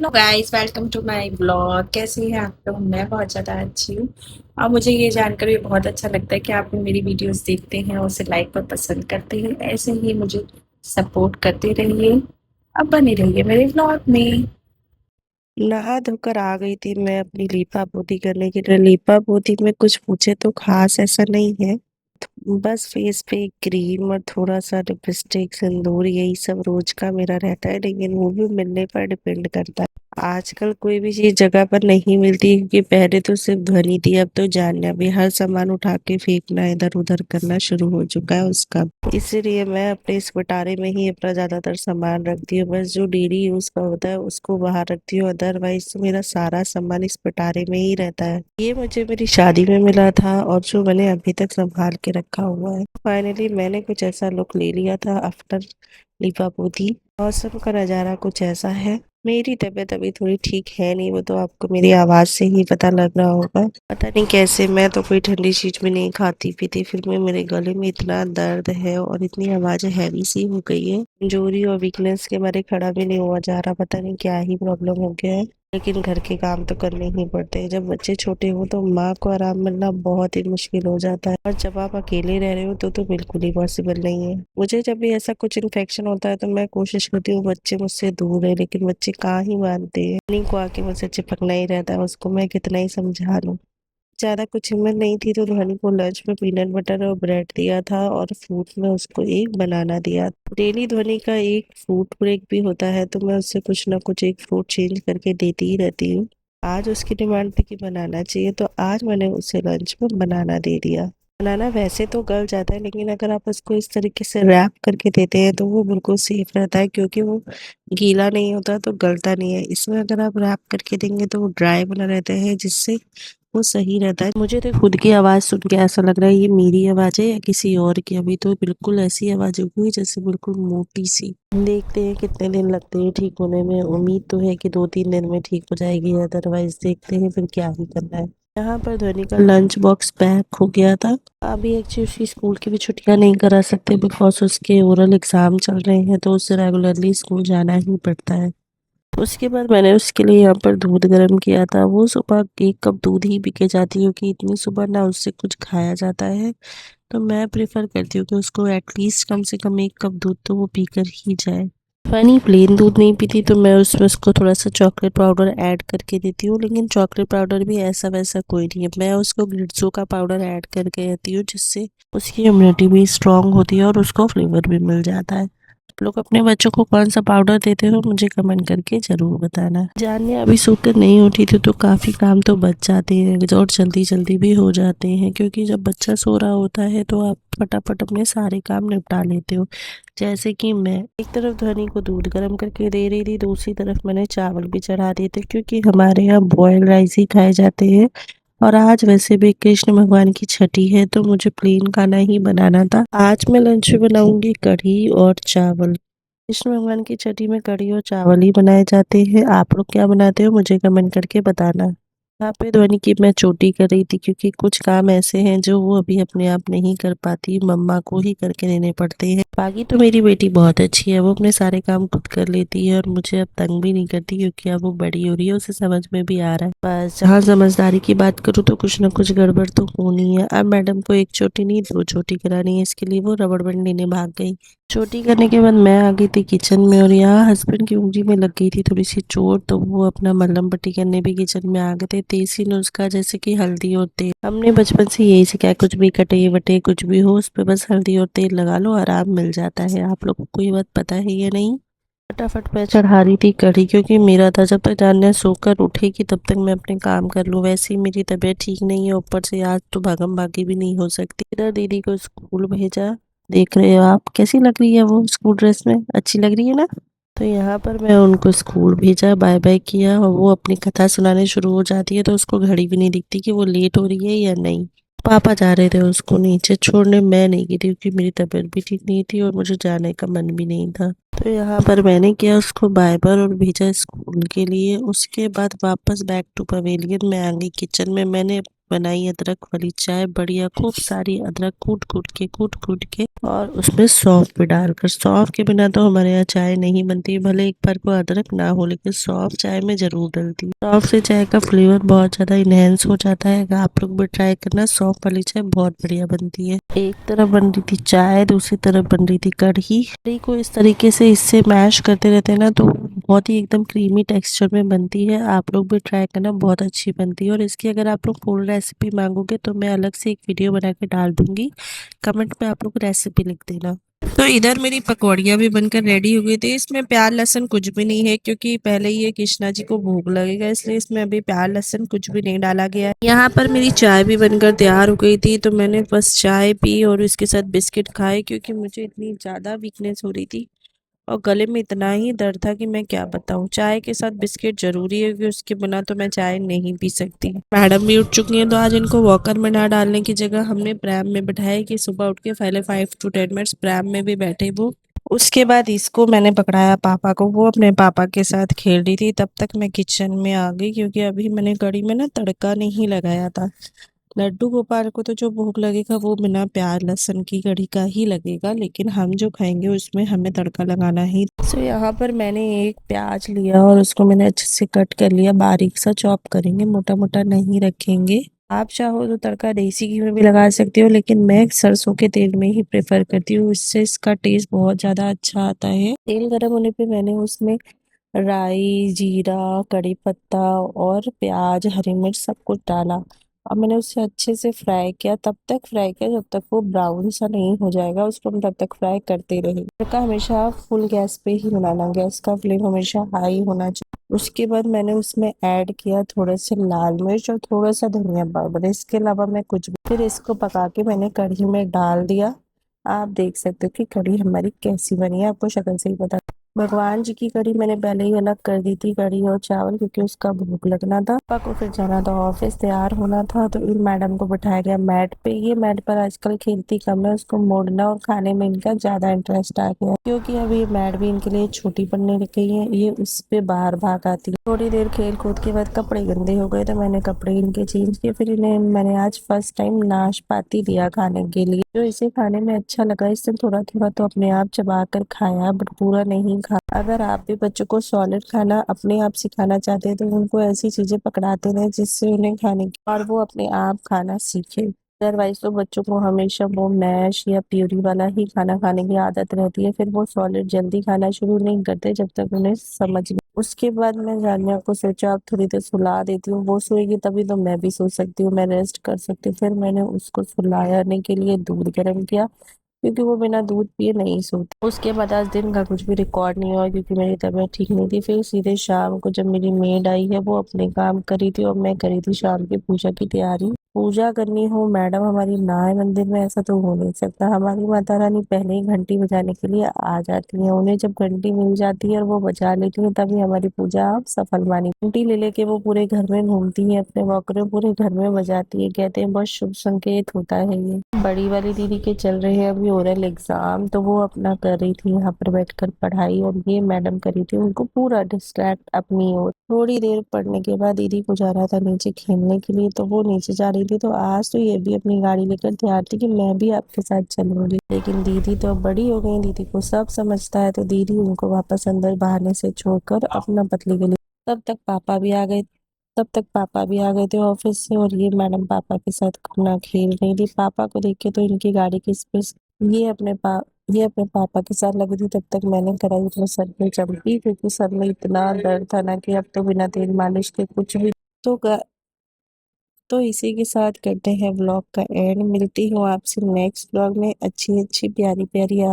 Hello guys, welcome to my blog. कैसे हैं आप लोग? मैं बहुत ज़्यादा अच्छी हूँ। और मुझे ये जानकर भी बहुत अच्छा लगता है कि आप मेरी वीडियोस देखते हैं और उसे लाइक और पसंद करते हैं। ऐसे ही मुझे सपोर्ट करते रहिए। अब बने रहिए मेरे ब्लॉग में। नहा धोकर आ गई थी मैं अपनी लीपा पोती करने के लिए। लीपा पोती में कुछ पूछे तो खास ऐसा नहीं है। बस फेस पे क्रीम और थोड़ा सा लिपस्टिक सिंदूर यही सब रोज का मेरा रहता है, लेकिन वो भी मिलने पर डिपेंड करता है। आजकल कोई भी चीज जगह पर नहीं मिलती, क्योंकि पहले तो सिर्फ ध्वनि थी, अब तो जानना भी, हर सामान उठा के फेंकना इधर उधर करना शुरू हो चुका है उसका। इसीलिए मैं अपने इस पिटारे में ही अपना ज्यादातर सामान रखती हूँ। बस जो डेली यूज का होता है उसको बाहर रखती हूँ, अदरवाइज तो मेरा सारा सामान इस पिटारे में ही रहता है। ये मुझे मेरी शादी में मिला था और जो मैंने अभी तक संभाल के रखा हुआ है। फाइनली मैंने कुछ ऐसा लुक ले लिया था आफ्टर लिपा पोती। मौसम का नज़ारा कुछ ऐसा है। मेरी तबीयत अभी थोड़ी ठीक है नहीं, वो तो आपको मेरी आवाज़ से ही पता लग रहा होगा। पता नहीं कैसे, मैं तो कोई ठंडी चीज भी नहीं खाती पीती, फिर भी मेरे गले में इतना दर्द है और इतनी आवाज़ हैवी सी हो गई है। कमजोरी और वीकनेस के मारे खड़ा भी नहीं हुआ जा रहा, पता नहीं क्या ही प्रॉब्लम हो गया है। लेकिन घर के काम तो करने ही पड़ते हैं। जब बच्चे छोटे हो तो माँ को आराम मिलना बहुत ही मुश्किल हो जाता है, और जब आप अकेले रह रहे हो तो बिल्कुल ही पॉसिबल नहीं है। मुझे जब भी ऐसा कुछ इन्फेक्शन होता है तो मैं कोशिश करती हूँ बच्चे मुझसे दूर रहे, लेकिन बच्चे कहाँ ही मानते हैं। उन्हीं को आके मुझसे चिपकना ही रहता है, उसको मैं कितना ही समझा लूँ। ज्यादा कुछ हिम्मत नहीं थी तो ध्वनि को लंच में पीनट बटर और ब्रेड दिया था, और फ्रूट में उसको एक बनाना दिया। डेली ध्वनि का एक फ्रूट ब्रेक भी होता है, तो मैं उससे कुछ ना कुछ एक फ्रूट चेंज करके देती ही रहती हूँ। आज उसकी डिमांड थी कि बनाना चाहिए, तो आज मैंने उसे लंच में बनाना दे दिया। बनाना वैसे तो गल जाता है, लेकिन अगर आप उसको इस तरीके से रैप करके देते हैं तो वो बिल्कुल सेफ रहता है, क्योंकि वो गीला नहीं होता तो गलता नहीं है। इसमें अगर आप रैप करके देंगे तो वो ड्राई बना रहता है, जिससे वो सही रहता है। मुझे तो खुद की आवाज सुन के ऐसा लग रहा है ये मेरी आवाज है या किसी और की। अभी तो बिल्कुल ऐसी आवाज होगी जैसे बिल्कुल मोटी सी। देखते हैं कितने दिन लगते हैं ठीक होने में। उम्मीद तो है कि 2-3 दिन में ठीक हो जाएगी, अदरवाइज देखते हैं फिर क्या ही करना है। यहाँ पर ध्वनि का लंच बॉक्स पैक हो गया था। अभी एक्चुअली उसकी स्कूल की भी छुट्टियां नहीं करा सकते, बिकॉज उसके ओरल एग्जाम चल रहे हैं, तो उसे रेगुलरली स्कूल जाना ही पड़ता है। उसके बाद मैंने उसके लिए यहाँ पर दूध गर्म किया था। वो सुबह 1 कप दूध ही पी के जाती है, क्योंकि इतनी सुबह ना उससे कुछ खाया जाता है। तो मैं प्रेफर करती हूँ कि उसको एटलीस्ट कम से कम 1 कप दूध तो वो पीकर ही जाए। फनी प्लेन दूध नहीं पीती तो मैं उसमें उसको थोड़ा सा चॉकलेट पाउडर ऐड करके देती हूँ, लेकिन चॉकलेट पाउडर भी ऐसा वैसा कोई नहीं है। मैं उसको ग्लिट्सो का पाउडर ऐड करके देती हूँ, जिससे उसकी इम्यूनिटी भी स्ट्रांग होती है और उसको फ्लेवर भी मिल जाता है। आप लोग अपने बच्चों को कौन सा पाउडर देते हो मुझे कमेंट करके जरूर बताना। जानिए अभी सोकर नहीं उठी थी तो काफी काम तो बच जाते हैं और जल्दी जल्दी भी हो जाते हैं, क्योंकि जब बच्चा सो रहा होता है तो आप फटाफट अपने सारे काम निपटा लेते हो। जैसे कि मैं एक तरफ ध्वनि को दूध गर्म करके दे रही थी, दूसरी तरफ मैंने चावल भी चढ़ा दिए थे, क्योंकि हमारे यहाँ बॉयल राइस ही खाए जाते हैं। और आज वैसे भी कृष्ण भगवान की छठी है तो मुझे प्लेन खाना ही बनाना था। आज मैं लंच में बनाऊंगी कढ़ी और चावल। कृष्ण भगवान की छठी में कढ़ी और चावल ही बनाए जाते हैं। आप लोग क्या बनाते हो मुझे कमेंट करके बताना। यहाँ पे ध्वनि की मैं चोटी कर रही थी, क्योंकि कुछ काम ऐसे हैं जो वो अभी अपने आप नहीं कर पाती, मम्मा को ही करके देने पड़ते हैं। बाकी तो मेरी बेटी बहुत अच्छी है, वो अपने सारे काम खुद कर लेती है और मुझे अब तंग भी नहीं करती, क्योंकि अब वो बड़ी हो रही है, उसे समझ में भी आ रहा है। बस जहाँ समझदारी की बात करूँ तो कुछ ना कुछ गड़बड़ तो होनी है। अब मैडम को एक चोटी नहीं 2 चोटी करानी है, इसके लिए वो रबड़ बैंड लेने भाग गई। छोटी करने के बाद मैं आ गई थी किचन में, और यहाँ हस्बैंड की उंगली में लग गई थी थोड़ी सी चोट, तो वो अपना मलहम पट्टी करने भी किचन में आ गए थे। देसी नुस्खा जैसे कि हल्दी और तेल, हमने बचपन से यही सीखा, कुछ भी कटे वटे कुछ भी हो उस पे बस हल्दी और तेल लगा लो, आराम मिल जाता है। आप लोगों को ये बात पता है या नहीं? फटाफट मैं चढ़ा रही थी कढ़ी, क्योंकि मेरा था जब तक जान्या सोकर उठेगी तब तक मैं अपने काम कर लूँ। वैसे ही मेरी तबीयत ठीक नहीं है, ऊपर से आज तो भागम भागी भी नहीं हो सकती। इधर दीदी को स्कूल भेजा। देख रहे हो आप कैसी लग रही है वो स्कूल ड्रेस में, अच्छी लग रही है ना? तो यहाँ पर मैं उनको स्कूल भेजा, बाय बाय किया, और वो अपनी कथा सुनाने शुरू हो जाती है, तो उसको घड़ी भी नहीं दिखती कि वो लेट हो रही है या नहीं। पापा जा रहे थे उसको नीचे छोड़ने, मैं नहीं गई थी क्योंकि मेरी तबीयत भी ठीक नहीं थी और मुझे जाने का मन भी नहीं था। तो यहाँ पर मैंने किया उसको बाय बाय और भेजा स्कूल के लिए। उसके बाद वापस बैक टू पवेलियन में आ गई। किचन में मैंने बनाई अदरक वाली चाय, बढ़िया खूब सारी अदरक कूट कूट के और उसमें सौंफ भी डालकर। सौंफ के बिना तो हमारे यहाँ चाय नहीं बनती, भले एक बार को अदरक ना हो लेकिन सौंफ चाय में जरूर डलती है। सौंफ से चाय का फ्लेवर बहुत ज्यादा इनहेंस हो जाता है। अगर आप लोग भी ट्राई करना, सौंफ वाली चाय बहुत बढ़िया बनती है। एक तरफ बन रही थी चाय, दूसरी तरफ बन रही थी कढ़ी। कढ़ी को इस तरीके से इससे मैश करते रहते हैं ना तो बहुत ही एकदम क्रीमी टेक्सचर में बनती है। आप लोग भी ट्राई करना, बहुत अच्छी बनती है। और इसकी अगर आप लोग फुल रेसिपी मांगोगे तो मैं अलग से एक वीडियो बना के डाल दूंगी, कमेंट में आप लोग रेसिपी लिख देना। तो इधर मेरी पकौड़ियाँ भी बनकर रेडी हो गई थी। इसमें प्याज लहसुन कुछ भी नहीं है क्योंकि पहले ही ये कृष्णा जी को भूख लगेगा, इसलिए इसमें अभी प्याज लहसुन कुछ भी नहीं डाला गया है। यहाँ पर मेरी चाय भी बनकर तैयार हो गई थी, तो मैंने बस चाय पी और उसके साथ बिस्किट खाए क्योंकि मुझे इतनी ज़्यादा वीकनेस हो रही थी और गले में इतना ही दर्द था कि मैं क्या बताऊं। चाय के साथ बिस्किट जरूरी है क्योंकि उसके बिना तो मैं चाय नहीं पी सकती। मैडम भी उठ चुकी हैं, तो आज इनको वॉकर में ना डालने की जगह हमने प्रैम में बिठाया कि सुबह उठ के पहले 5 to 10 मिनट्स प्रैम में भी बैठे वो। उसके बाद इसको मैंने पकड़ाया पापा को, वो अपने पापा के साथ खेल रही थी। तब तक मैं किचन में आ गई क्योंकि अभी मैंने कढ़ी में ना तड़का नहीं लगाया था। लड्डू गोपाल को तो जो भोग लगेगा वो बिना प्याज लहसुन की कढ़ी का ही लगेगा, लेकिन हम जो खाएंगे उसमें हमें तड़का लगाना ही। सो यहाँ पर मैंने एक प्याज लिया और उसको मैंने अच्छे से कट कर लिया, बारीक सा चॉप करेंगे, मोटा मोटा नहीं रखेंगे। आप चाहो तो तड़का देसी घी में भी लगा सकते हो, लेकिन मैं सरसों के तेल में ही प्रेफर करती हूँ, इससे इसका टेस्ट बहुत ज्यादा अच्छा आता है। तेल गर्म होने पे मैंने उसमें राई, जीरा, कड़ी पत्ता और प्याज, हरी मिर्च सब कुछ डाला। अब मैंने उसे अच्छे से फ्राई किया, तब तक फ्राई किया जब तक वो ब्राउन सा नहीं हो जाएगा, उसको हम तब तक फ्राई करते रहे। तड़का हमेशा फुल गैस पे ही बनाना, गैस का फ्लेम हमेशा हाई होना चाहिए। उसके बाद मैंने उसमें ऐड किया थोड़े से लाल मिर्च और थोड़ा सा धनिया पाउडर, इसके अलावा मैं कुछ भी। फिर इसको पका के मैंने कढ़ी में डाल दिया। आप देख सकते हो कि कढ़ी हमारी कैसी बनी है, आपको शक्ल से ही पता। भगवान जी की कढ़ी मैंने पहले ही अलग कर दी थी, कढ़ी और चावल, क्योंकि उसका भूख लगना था। पापा को फिर जाना था ऑफिस, तैयार होना था, तो इन मैडम को बिठाया गया मैट पे। ये मैट पर आजकल खेलती कम है, उसको मोड़ना और खाने में इनका ज्यादा इंटरेस्ट आ गया क्योंकि अभी मैट भी इनके लिए छोटी पड़ने लग गई है, ये उस पे बाहर भाग आती है। थोड़ी देर खेल कूद के बाद कपड़े गंदे हो गए तो मैंने कपड़े इनके चेंज किए। फिर इन्हें मैंने आज फर्स्ट टाइम नाशपाती दिया खाने के लिए, जो इसे खाने में अच्छा लगा। इससे थोड़ा थोड़ा तो अपने आप चबा कर खाया, बट पूरा नहीं खा। अगर आप भी बच्चों को सॉलिड खाना अपने आप सिखाना चाहते हैं तो उनको ऐसी चीजें पकड़ाते रहें जिससे उन्हें खाने की और वो अपने आप खाना सीखे। अदरवाइज तो बच्चों को हमेशा वो मैश या प्यूरी वाला ही खाना खाने की आदत रहती है, फिर वो सॉलिड जल्दी खाना शुरू नहीं करते जब तक उन्हें समझ नहीं। उसके बाद मैं जानिया को सोचा अब थोड़ी देर सुला देती हूँ, वो सोएगी तभी तो मैं भी सो सकती हूँ, मैं रेस्ट कर सकती हूँ। फिर मैंने उसको सुलाने के लिए दूध गर्म किया क्योंकि वो बिना दूध पिए नहीं सोती। उसके बाद आज दिन का कुछ भी रिकॉर्ड नहीं हुआ क्योंकि मेरी तबीयत ठीक नहीं थी। फिर सीधे शाम को जब मेरी मेड आई है, वो अपने काम करी थी और मैं करी थी शाम की पूजा की तैयारी। पूजा करनी हो, मैडम हमारी ना आए मंदिर में, ऐसा तो हो नहीं सकता। हमारी माता रानी पहले ही घंटी बजाने के लिए आ जाती है, उन्हें जब घंटी मिल जाती है और वो बजा लेती है तभी हमारी पूजा आप सफल मानी। घंटी ले लेके वो पूरे घर में घूमती है, अपने वॉकर में पूरे घर में बजाती है, कहते हैं बहुत शुभ संकेत होता है ये। बड़ी वाली दीदी के चल रहे हैं अभी ओरल एग्जाम, तो वो अपना कर रही थी यहाँ पर बैठकर पढ़ाई और ये मैडम कर रही थी उनको पूरा डिस्ट्रैक्ट अपनी ओर। थोड़ी देर पढ़ने के बाद दीदी को जाना था नीचे खेलने के लिए, तो वो नीचे जा रही थी। तो आज तो ये भी अपनी गाड़ी लेकर तैयार थी कि मैं भी आपके साथ चलूंगी, लेकिन दीदी तो अब बड़ी हो गई, दीदी को सब समझता है, तो दीदी उनको वापस अंदर बहाने से छोड़कर अपना पतली गली। तब तक पापा भी आ गए तब तक पापा भी आ गए थे ऑफिस से और ये मैडम पापा के साथ अपना खेल रही थी। पापा को देख के तो इनकी गाड़ी की स्पीड ये अपने पापा के साथ लगी थी। तब तक मैंने कराई अपने सर पे चंपी, क्योंकि सर में इतना दर्द था ना कि अब तो बिना तेल मालिश के कुछ भी। तो तो इसी के साथ करते हैं व्लॉग का एंड। मिलती हूँ आपसे नेक्स्ट व्लॉग में अच्छी अच्छी प्यारी प्यारी